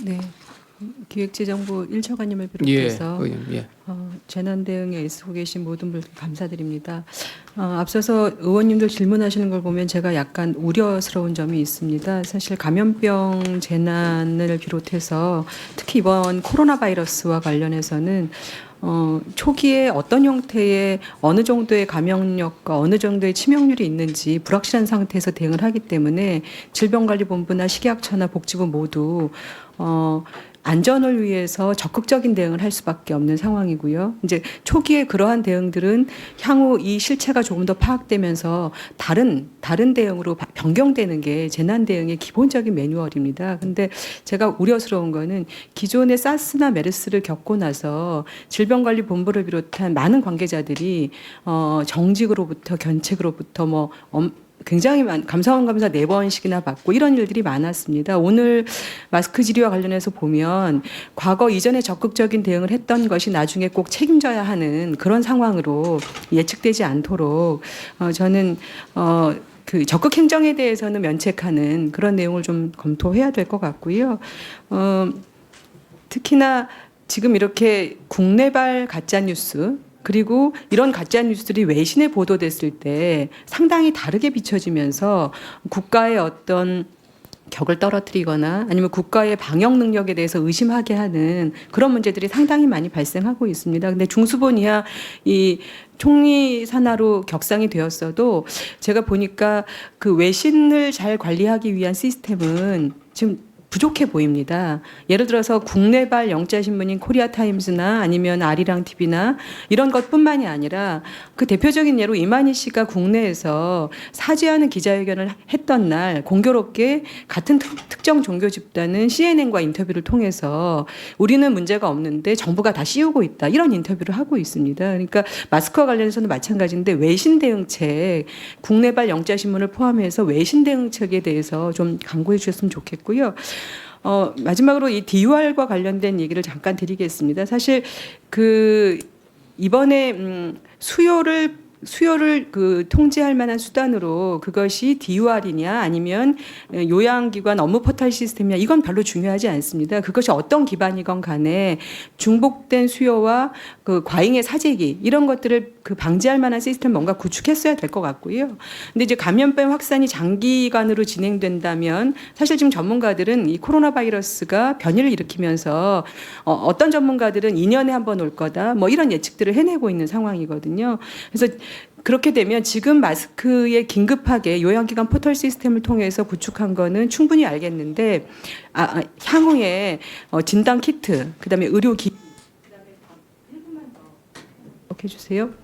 네. 기획재정부 1차관님을 비롯해서 예. 재난 대응에 애쓰고 계신 모든 분들 감사드립니다. 앞서서 의원님들 질문하시는 걸 보면 제가 약간 우려스러운 점이 있습니다. 사실 감염병 재난을 비롯해서 특히 이번 코로나 바이러스와 관련해서는 초기에 어떤 형태의 어느 정도의 감염력과 어느 정도의 치명률이 있는지 불확실한 상태에서 대응을 하기 때문에 질병관리본부나 식약처나 복지부 모두 안전을 위해서 적극적인 대응을 할 수밖에 없는 상황이고요. 이제 초기에 그러한 대응들은 향후 이 실체가 조금 더 파악되면서 다른 대응으로 변경되는 게 재난 대응의 기본적인 매뉴얼입니다. 근데 제가 우려스러운 거는 기존의 사스나 메르스를 겪고 나서 질병관리본부를 비롯한 많은 관계자들이 정직으로부터 견책으로부터 굉장히 감사원 감사 4번씩이나 받고 이런 일들이 많았습니다. 오늘 마스크 질의와 관련해서 보면 과거 이전에 적극적인 대응을 했던 것이 나중에 꼭 책임져야 하는 그런 상황으로 예측되지 않도록 저는 그 적극 행정에 대해서는 면책하는 그런 내용을 좀 검토해야 될 것 같고요. 특히나 지금 이렇게 국내발 가짜 뉴스 그리고 이런 가짜 뉴스들이 외신에 보도됐을 때 상당히 다르게 비춰지면서 국가의 어떤 격을 떨어뜨리거나 아니면 국가의 방역 능력에 대해서 의심하게 하는 그런 문제들이 상당히 많이 발생하고 있습니다. 근데 중수본 이하 이 총리 산하로 격상이 되었어도 제가 보니까 그 외신을 잘 관리하기 위한 시스템은 지금 부족해 보입니다. 예를 들어서 국내발 영자신문인 코리아타임즈나 아니면 아리랑 TV나 이런 것뿐만이 아니라 그 대표적인 예로 이만희 씨가 국내에서 사죄하는 기자회견을 했던 날 공교롭게 같은 특정 종교 집단은 CNN과 인터뷰를 통해서 우리는 문제가 없는데 정부가 다 씌우고 있다 이런 인터뷰를 하고 있습니다. 그러니까 마스크와 관련해서는 마찬가지인데 외신 대응책 국내발 영자신문을 포함해서 외신 대응책에 대해서 좀 강구해 주셨으면 좋겠고요. 마지막으로 이 DUR과 관련된 얘기를 잠깐 드리겠습니다. 사실 그 이번에 수요를 그 통제할 만한 수단으로 그것이 DUR이냐 아니면 요양기관 업무 포털 시스템이냐 이건 별로 중요하지 않습니다. 그것이 어떤 기반이건 간에 중복된 수요와 그 과잉의 사재기 이런 것들을 그 방지할 만한 시스템 뭔가 구축했어야 될 것 같고요. 근데 이제 감염병 확산이 장기간으로 진행된다면 사실 지금 전문가들은 이 코로나 바이러스가 변이를 일으키면서 어떤 전문가들은 2년에 한 번 올 거다 뭐 이런 예측들을 해내고 있는 상황이거든요. 그래서 그렇게 되면 지금 마스크에 긴급하게 요양기관 포털 시스템을 통해서 구축한 거는 충분히 알겠는데 향후에 진단 키트 그다음에 의료기 이렇게 해주세요.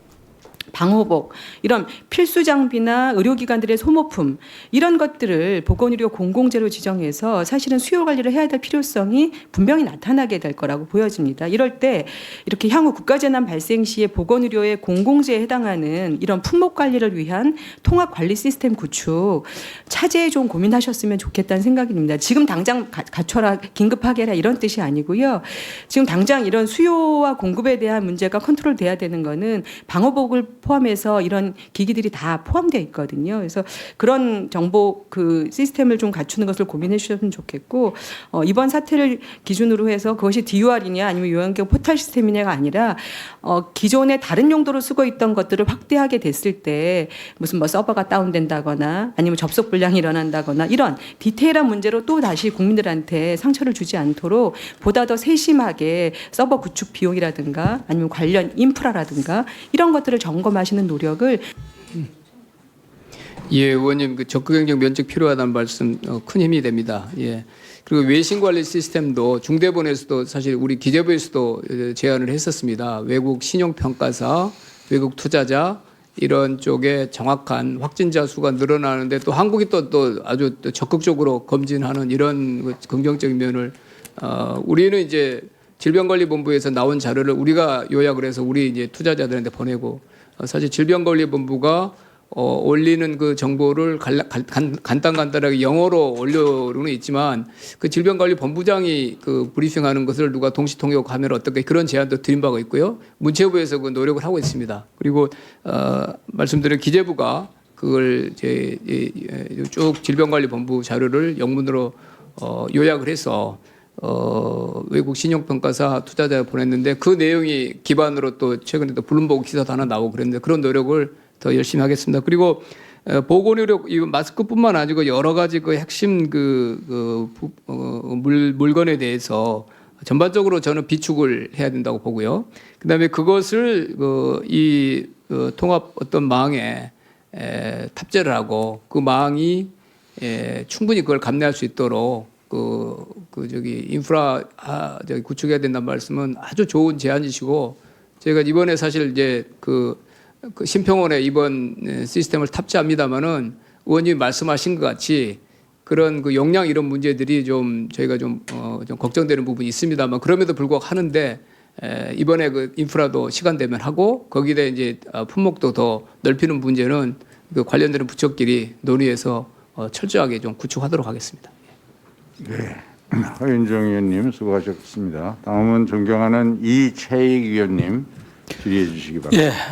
방호복 이런 필수 장비나 의료기관들의 소모품 이런 것들을 보건의료 공공재로 지정해서 사실은 수요 관리를 해야 될 필요성이 분명히 나타나게 될 거라고 보여집니다. 이럴 때 이렇게 향후 국가재난 발생 시에 보건의료의 공공재에 해당하는 이런 품목 관리를 위한 통합 관리 시스템 구축 차제에 좀 고민하셨으면 좋겠다는 생각이 듭니다. 지금 당장 갖춰라 긴급하게 해라 이런 뜻이 아니고요. 지금 당장 이런 수요와 공급에 대한 문제가 컨트롤돼야 되는 거는 방호복을 포함해서 이런 기기들이 다 포함되어 있거든요. 그래서 그런 정보 그 시스템을 좀 갖추는 것을 고민해 주셨으면 좋겠고 이번 사태를 기준으로 해서 그것이 DUR이냐 아니면 요양기관 포털 시스템이냐가 아니라 기존에 다른 용도로 쓰고 있던 것들을 확대하게 됐을 때 무슨 서버가 다운된다거나 아니면 접속 불량이 일어난다거나 이런 디테일한 문제로 또 다시 국민들한테 상처를 주지 않도록 보다 더 세심하게 서버 구축 비용이라든가 아니면 관련 인프라라든가 이런 것들을 점검하시는 노력을 예, 의원님 그 적극행정 면책 필요하다는 말씀 큰 힘이 됩니다. 예. 그리고 외신 관리 시스템도 중대본에서도 사실 우리 기재부에서도 제안을 했었습니다. 외국 신용평가사, 외국 투자자 이런 쪽에 정확한 확진자 수가 늘어나는데 또 한국이 또 아주 적극적으로 검진하는 이런 긍정적인 면을 우리는 이제 질병관리본부에서 나온 자료를 우리가 요약을 해서 우리 이제 투자자들한테 보내고 사실 질병관리본부가 올리는 그 정보를 간단하게 영어로 올려는 있지만 그 질병관리본부장이 그 브리핑하는 것을 누가 동시통역하면 어떻게 그런 제안도 드린 바가 있고요. 문체부에서 그 노력을 하고 있습니다. 그리고 말씀드린 기재부가 그걸 이제 쭉 질병관리본부 자료를 영문으로 요약을 해서 외국 신용평가사 투자자에 보냈는데 그 내용이 기반으로 또 최근에 또 블룸버그 기사도 하나 나오고 그랬는데 그런 노력을 더 열심히 하겠습니다. 그리고 보건 의료 이 마스크뿐만 아니고 여러 가지 그 핵심 물건에 대해서 전반적으로 저는 비축을 해야 된다고 보고요. 그다음에 그것을 통합 어떤 망에 탑재를 하고 그 망이 충분히 그걸 감내할 수 있도록 인프라 구축해야 된다는 말씀은 아주 좋은 제안이시고 제가 이번에 사실 이제 그 신평원에 이번 시스템을 탑재합니다마는 의원님이 말씀하신 것 같이 그런 그 용량 이런 문제들이 좀 저희가 좀 걱정되는 부분이 있습니다만 그럼에도 불구하고 하는데 이번에 그 인프라도 시간 되면 하고 거기에 이제 품목도 더 넓히는 문제는 그 관련되는 부처끼리 논의해서 철저하게 좀 구축하도록 하겠습니다. 네, 허윤정 의원님 수고하셨습니다. 다음은 존경하는 이채익 의원님 질의해 주시기 바랍니다. 예,